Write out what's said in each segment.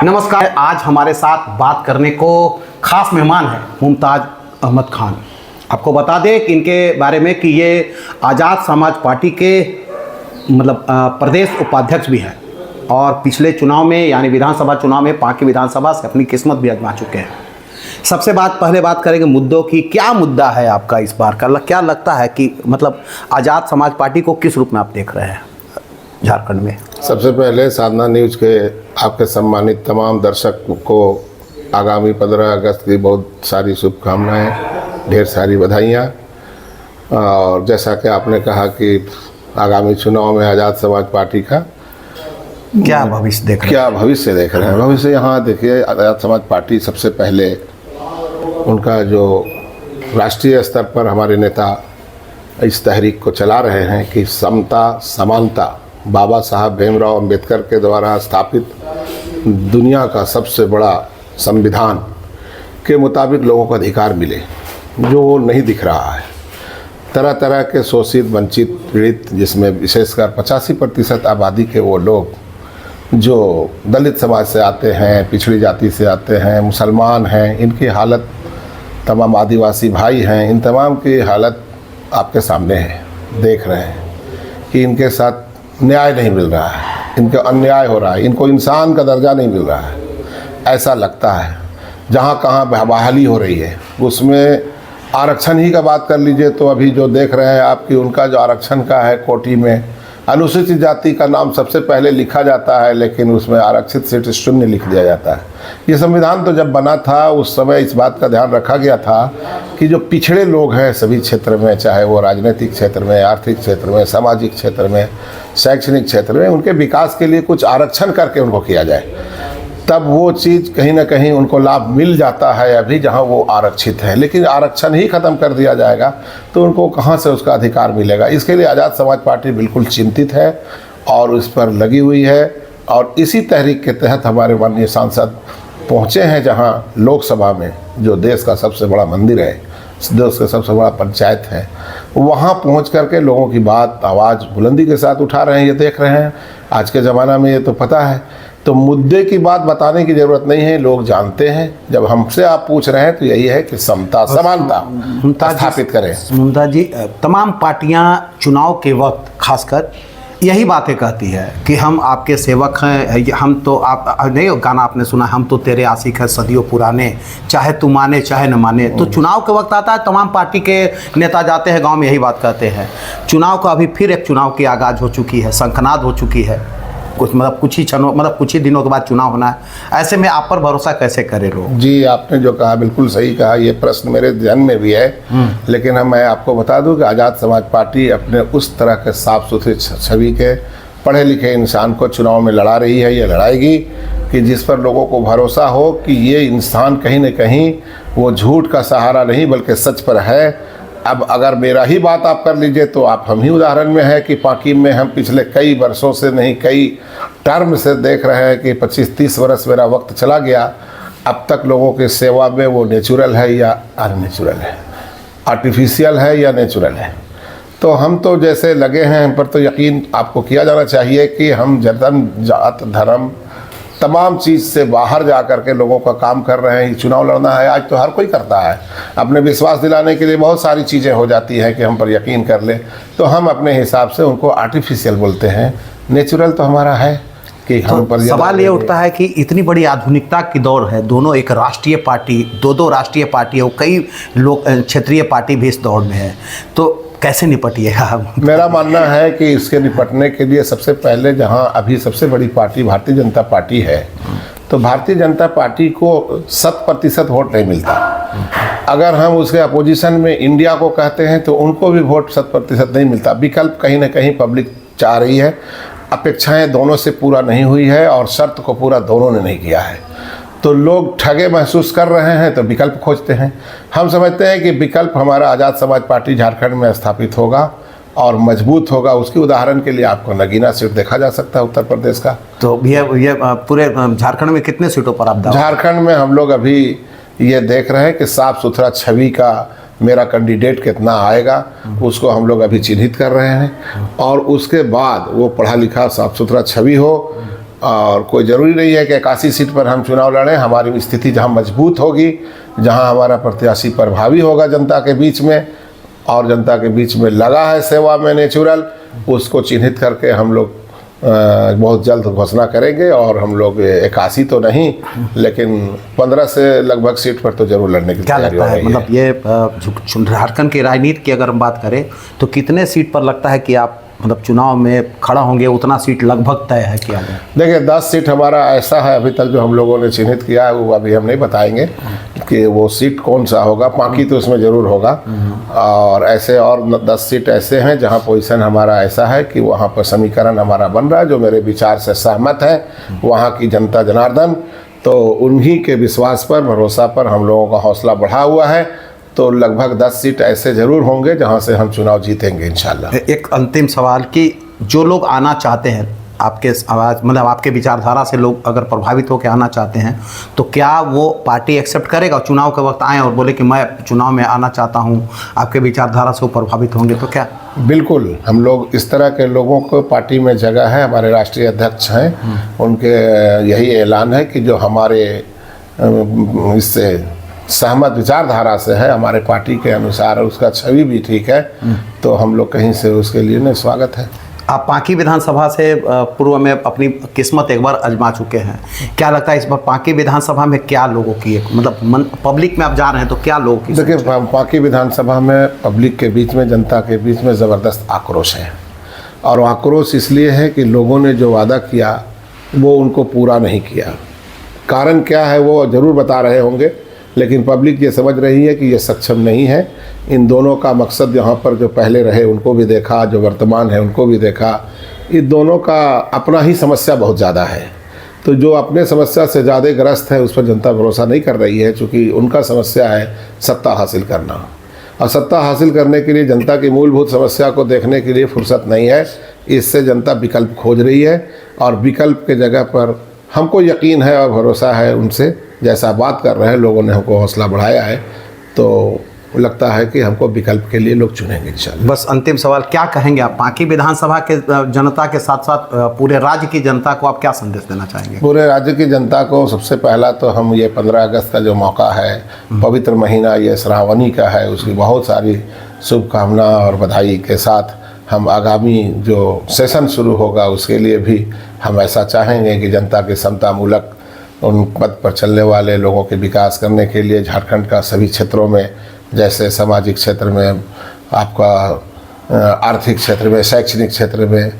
नमस्कार। आज हमारे साथ बात करने को खास मेहमान है मुमताज अहमद खान। आपको बता दें कि इनके बारे में कि ये आज़ाद समाज पार्टी के प्रदेश उपाध्यक्ष भी हैं और पिछले चुनाव में यानी विधानसभा चुनाव में पांकी विधानसभा से अपनी किस्मत भी आजमा चुके हैं। सबसे पहले बात करेंगे मुद्दों की। क्या मुद्दा है आपका इस बार का? क्या लगता है कि आज़ाद समाज पार्टी को किस रूप में आप देख रहे हैं झारखंड में? सबसे पहले साधना न्यूज़ के आपके सम्मानित तमाम दर्शक को आगामी 15 अगस्त की बहुत सारी शुभकामनाएं, ढेर सारी बधाइयाँ। और जैसा कि आपने कहा कि आगामी चुनाव में आज़ाद समाज पार्टी का क्या भविष्य देख रहे हैं? भविष्य यहाँ देखिए, आज़ाद समाज पार्टी सबसे पहले उनका जो राष्ट्रीय स्तर पर हमारे नेता इस तहरीक को चला रहे हैं कि समता समानता, बाबा साहब भीमराव अंबेडकर के द्वारा स्थापित दुनिया का सबसे बड़ा संविधान के मुताबिक लोगों को अधिकार मिले, जो नहीं दिख रहा है। तरह तरह के शोषित, वंचित, पीड़ित, जिसमें विशेषकर 85% आबादी के वो लोग जो दलित समाज से आते हैं, पिछड़ी जाति से आते हैं, मुसलमान हैं, इनकी हालत, तमाम आदिवासी भाई हैं, इन तमाम की हालत आपके सामने है। देख रहे हैं कि इनके साथ न्याय नहीं मिल रहा है, इनका अन्याय हो रहा है, इनको इंसान का दर्जा नहीं मिल रहा है। ऐसा लगता है जहाँ कहाँ बहाली हो रही है, उसमें आरक्षण ही का बात कर लीजिए तो अभी जो देख रहे हैं आपकी, उनका जो आरक्षण का है कोटी में अनुसूचित जाति का नाम सबसे पहले लिखा जाता है, लेकिन उसमें आरक्षित सीट शून्य लिख दिया जाता है। ये संविधान तो जब बना था उस समय इस बात का ध्यान रखा गया था कि जो पिछड़े लोग हैं सभी क्षेत्र में, चाहे वो राजनीतिक क्षेत्र में, आर्थिक क्षेत्र में, सामाजिक क्षेत्र में, शैक्षणिक क्षेत्र में, उनके विकास के लिए कुछ आरक्षण करके उनको किया जाए, तब वो चीज़ कहीं ना कहीं उनको लाभ मिल जाता है अभी जहाँ वो आरक्षित है। लेकिन आरक्षण ही ख़त्म कर दिया जाएगा तो उनको कहाँ से उसका अधिकार मिलेगा? इसके लिए आज़ाद समाज पार्टी बिल्कुल चिंतित है और इस पर लगी हुई है। और इसी तहरीक के तहत हमारे माननीय सांसद पहुँचे हैं जहाँ लोकसभा में, जो देश का सबसे बड़ा मंदिर है, देश का सबसे बड़ा पंचायत है, वहाँ पहुँच करके लोगों की बात आवाज़ बुलंदी के साथ उठा रहे हैं। ये देख रहे हैं आज के ज़माना में, ये तो पता है, तो मुद्दे की बात बताने की ज़रूरत नहीं है, लोग जानते हैं। जब हमसे आप पूछ रहे हैं तो यही है कि समता समानता स्थापित करें। मुमताज जी, तमाम पार्टियां चुनाव के वक्त खासकर यही बातें कहती है कि हम आपके सेवक हैं, हम तो आप नहीं, गाना आपने सुना, हम तो तेरे आशिक हैं सदियों पुराने, चाहे तू माने चाहे न माने। तो चुनाव के वक्त आता है, तमाम पार्टी के नेता जाते हैं गांव में, यही बात कहते हैं। चुनाव का अभी फिर एक चुनाव की आगाज़ हो चुकी है, शंखनाद हो चुकी है, कुछ ही दिनों के बाद चुनाव होना है। ऐसे में आप पर भरोसा कैसे करें लोग? जी, आपने जो कहा बिल्कुल सही कहा। ये प्रश्न मेरे ध्यान में भी है, लेकिन मैं आपको बता दूं कि आज़ाद समाज पार्टी अपने उस तरह के साफ सुथरी छवि के पढ़े लिखे इंसान को चुनाव में लड़ा रही है, ये लड़ाएगी कि जिस पर लोगों को भरोसा हो कि ये इंसान कहीं न कहीं वो झूठ का सहारा नहीं बल्कि सच पर है। अब अगर मेरा ही बात आप कर लीजिए तो आप हम ही उदाहरण में है कि पांकी में हम पिछले कई वर्षों से नहीं, कई टर्म से देख रहे हैं कि 25-30 वर्ष मेरा वक्त चला गया। अब तक लोगों की सेवा में वो नेचुरल है या अननेचुरल है, आर्टिफिशियल है या नेचुरल है। तो हम तो जैसे लगे हैं, हम पर तो यकीन आपको किया जाना चाहिए कि हम जात धर्म तमाम चीज़ से बाहर जा कर के लोगों का काम कर रहे हैं। चुनाव लड़ना है आज तो हर कोई करता है, अपने विश्वास दिलाने के लिए बहुत सारी चीज़ें हो जाती हैं कि हम पर यकीन कर ले, तो हम अपने हिसाब से उनको आर्टिफिशियल बोलते हैं। नेचुरल तो हमारा है कि हम पर। सवाल ये उठता है कि इतनी बड़ी आधुनिकता की दौर है, दोनों एक राष्ट्रीय पार्टी, दो राष्ट्रीय पार्टी हो, कई लोग क्षेत्रीय पार्टी भी इस दौर में है, तो कैसे निपटिएगा? मेरा मानना है कि इसके निपटने के लिए सबसे पहले, जहां अभी सबसे बड़ी पार्टी भारतीय जनता पार्टी है, तो भारतीय जनता पार्टी को 100% वोट नहीं मिलता। अगर हम उसके अपोजिशन में इंडिया को कहते हैं तो उनको भी वोट 100% नहीं मिलता। विकल्प कहीं ना कहीं पब्लिक चाह रही है, अपेक्षाएं दोनों से पूरा नहीं हुई है और शर्त को पूरा दोनों ने नहीं किया है, तो लोग ठगे महसूस कर रहे हैं तो विकल्प खोजते हैं। हम समझते हैं कि विकल्प हमारा आज़ाद समाज पार्टी झारखंड में स्थापित होगा और मजबूत होगा। उसकी उदाहरण के लिए आपको नगीना सीट देखा जा सकता है उत्तर प्रदेश का। तो ये पूरे झारखंड में कितने सीटों पर आप? झारखंड में हम लोग अभी ये देख रहे हैं कि साफ सुथरा छवि का मेरा कैंडिडेट कितना आएगा, उसको हम लोग अभी चिन्हित कर रहे हैं। और उसके बाद वो पढ़ा लिखा साफ सुथरा छवि हो, और कोई ज़रूरी नहीं है कि 81 सीट पर हम चुनाव लड़ें। हमारी स्थिति जहां मजबूत होगी, जहां हमारा प्रत्याशी प्रभावी होगा जनता के बीच में और जनता के बीच में लगा है सेवा में नेचुरल, उसको चिन्हित करके हम लोग बहुत जल्द घोषणा करेंगे। और हम लोग 81 तो नहीं, लेकिन 15 से लगभग सीट पर तो जरूर लड़ने की क्या तैयारी लगता हो है, रही है। मतलब ये झारखंड की राजनीति की अगर हम बात करें तो कितने सीट पर लगता है कि आप मतलब चुनाव में खड़ा होंगे, उतना सीट लगभग तय है क्या? देखिए 10 सीट हमारा ऐसा है अभी तक जो हम लोगों ने चिन्हित किया है, वो अभी हम नहीं बताएंगे कि वो सीट कौन सा होगा, बाकी तो उसमें ज़रूर होगा। और ऐसे और 10 सीट ऐसे हैं जहां पोजीशन हमारा ऐसा है कि वहां पर समीकरण हमारा बन रहा है, जो मेरे विचार से सहमत है वहां की जनता जनार्दन, तो उन्हीं के विश्वास पर, भरोसा पर हम लोगों का हौसला बढ़ा हुआ है। तो लगभग 10 सीट ऐसे ज़रूर होंगे जहां से हम चुनाव जीतेंगे इंशाल्लाह। एक अंतिम सवाल कि जो लोग आना चाहते हैं आपके आवाज़, मतलब आपके विचारधारा से लोग अगर प्रभावित होकर आना चाहते हैं तो क्या वो पार्टी एक्सेप्ट करेगा? चुनाव के वक्त आए और बोले कि मैं चुनाव में आना चाहता हूँ, आपके विचारधारा से वो प्रभावित होंगे तो क्या? बिल्कुल, हम लोग इस तरह के लोगों को पार्टी में जगह है। हमारे राष्ट्रीय अध्यक्ष हैं, उनके यही ऐलान है कि जो हमारे इससे सहमत विचारधारा से है, हमारे पार्टी के अनुसार उसका छवि भी ठीक है, तो हम लोग कहीं से उसके लिए नहीं, स्वागत है। आप पांकी विधानसभा से पूर्व में अपनी किस्मत एक बार आजमा चुके हैं, क्या लगता है इस बार पांकी विधानसभा में क्या लोगों की मतलब पब्लिक में आप जा रहे हैं तो क्या लोगों की? देखिए पांकी विधानसभा में पब्लिक के बीच में, जनता के बीच में ज़बरदस्त आक्रोश है। और आक्रोश इसलिए है कि लोगों ने जो वादा किया वो उनको पूरा नहीं किया। कारण क्या है वो ज़रूर बता रहे होंगे, लेकिन पब्लिक ये समझ रही है कि ये सक्षम नहीं है। इन दोनों का मकसद यहाँ पर जो पहले रहे उनको भी देखा, जो वर्तमान है उनको भी देखा, इन दोनों का अपना ही समस्या बहुत ज़्यादा है। तो जो अपने समस्या से ज़्यादा ग्रस्त है उस पर जनता भरोसा नहीं कर रही है, चूँकि उनका समस्या है सत्ता हासिल करना। और सत्ता हासिल करने के लिए जनता की मूलभूत समस्या को देखने के लिए फुर्सत नहीं है। इससे जनता विकल्प खोज रही है और विकल्प के जगह पर हमको यकीन है और भरोसा है उनसे, जैसा बात कर रहे हैं लोगों ने हमको हौसला बढ़ाया है, तो लगता है कि हमको विकल्प के लिए लोग चुनेंगे इंशाल्लाह। बस अंतिम सवाल, क्या कहेंगे आप पांकी विधानसभा के जनता के साथ साथ पूरे राज्य की जनता को आप क्या संदेश देना चाहेंगे? पूरे राज्य की जनता को सबसे पहला तो हम ये 15 अगस्त का जो मौका है, पवित्र महीना ये श्रावणी का है, उसकी बहुत सारी शुभकामना और बधाई के साथ हम आगामी जो सेशन शुरू होगा उसके लिए भी हम ऐसा चाहेंगे कि जनता के समतामूलक उन पद पर चलने वाले लोगों के विकास करने के लिए झारखंड का सभी क्षेत्रों में, जैसे सामाजिक क्षेत्र में, आपका आर्थिक क्षेत्र में, शैक्षणिक क्षेत्र में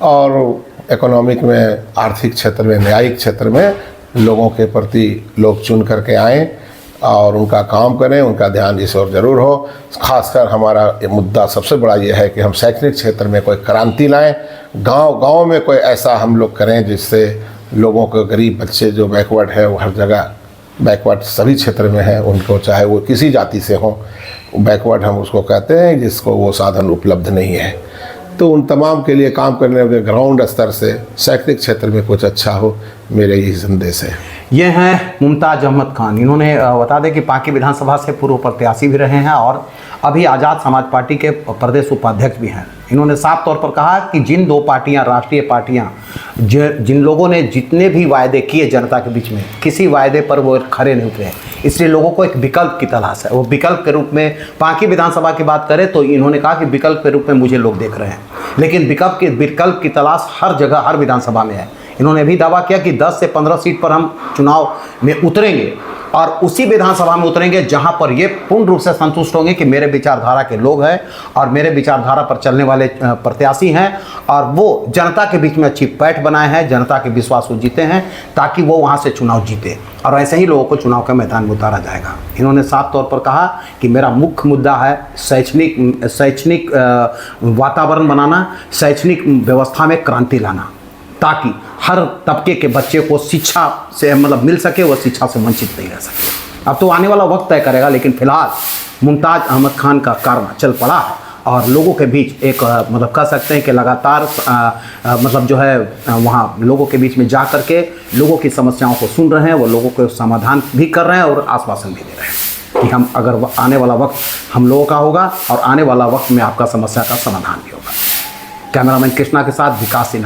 और इकोनॉमिक में, आर्थिक क्षेत्र में, न्यायिक क्षेत्र में लोगों के प्रति लोग चुन करके आएँ और उनका काम करें, उनका ध्यान इस ओर ज़रूर हो। खासकर हमारा मुद्दा सबसे बड़ा ये है कि हम शैक्षणिक क्षेत्र में कोई क्रांति लाएं, गांव-गांव में कोई ऐसा हम लोग करें जिससे लोगों को, गरीब बच्चे जो बैकवर्ड है वो हर जगह, बैकवर्ड सभी क्षेत्र में है, उनको चाहे वो किसी जाति से हो, बैकवर्ड हम उसको कहते हैं जिसको वो साधन उपलब्ध नहीं है, तो उन तमाम के लिए काम करने के ग्राउंड स्तर से शैक्षणिक क्षेत्र में कुछ अच्छा हो, मेरे यही संदेश है। ये हैं मुमताज़ अहमद खान। इन्होंने बता दें कि पांकी विधानसभा से पूर्व प्रत्याशी भी रहे हैं और अभी आज़ाद समाज पार्टी के प्रदेश उपाध्यक्ष भी हैं। इन्होंने साफ तौर पर कहा कि जिन दो पार्टियां, राष्ट्रीय पार्टियां, जिन लोगों ने जितने भी वायदे किए जनता के बीच में, किसी वायदे पर वो खरे नहीं उतरे, इसलिए लोगों को एक विकल्प की तलाश है। वो विकल्प के रूप में पांकी विधानसभा की बात करें तो इन्होंने कहा कि विकल्प के रूप में मुझे लोग देख रहे हैं, लेकिन विकल्प की तलाश हर जगह, हर विधानसभा में है। इन्होंने भी दावा किया कि 10 से 15 सीट पर हम चुनाव में उतरेंगे और उसी विधानसभा में उतरेंगे जहां पर ये पूर्ण रूप से संतुष्ट होंगे कि मेरे विचारधारा के लोग हैं और मेरे विचारधारा पर चलने वाले प्रत्याशी हैं और वो जनता के बीच में अच्छी पैठ बनाए हैं, जनता के विश्वास को जीते हैं ताकि वो वहां से चुनाव जीते और ऐसे ही लोगों को चुनाव के मैदान में उतारा जाएगा। इन्होंने साफ तौर पर कहा कि मेरा मुख्य मुद्दा है शैक्षणिक वातावरण बनाना, शैक्षणिक व्यवस्था में क्रांति लाना, ताकि हर तबके के बच्चे को शिक्षा से मतलब मिल सके, वो शिक्षा से वंचित नहीं रह सके। अब तो आने वाला वक्त तय करेगा, लेकिन फिलहाल मुमताज़ अहमद खान का कार्य चल पड़ा है और लोगों के बीच एक मतलब कह सकते हैं कि लगातार मतलब जो है वहाँ लोगों के बीच में जा कर के लोगों की समस्याओं को सुन रहे हैं, वो लोगों को समाधान भी कर रहे हैं और आश्वासन भी दे रहे हैं कि हम अगर आने वाला वक्त हम लोगों का होगा और आने वाला वक्त में आपका समस्या का समाधान भी होगा। कैमरामैन कृष्णा के साथ विकास सिन्हा।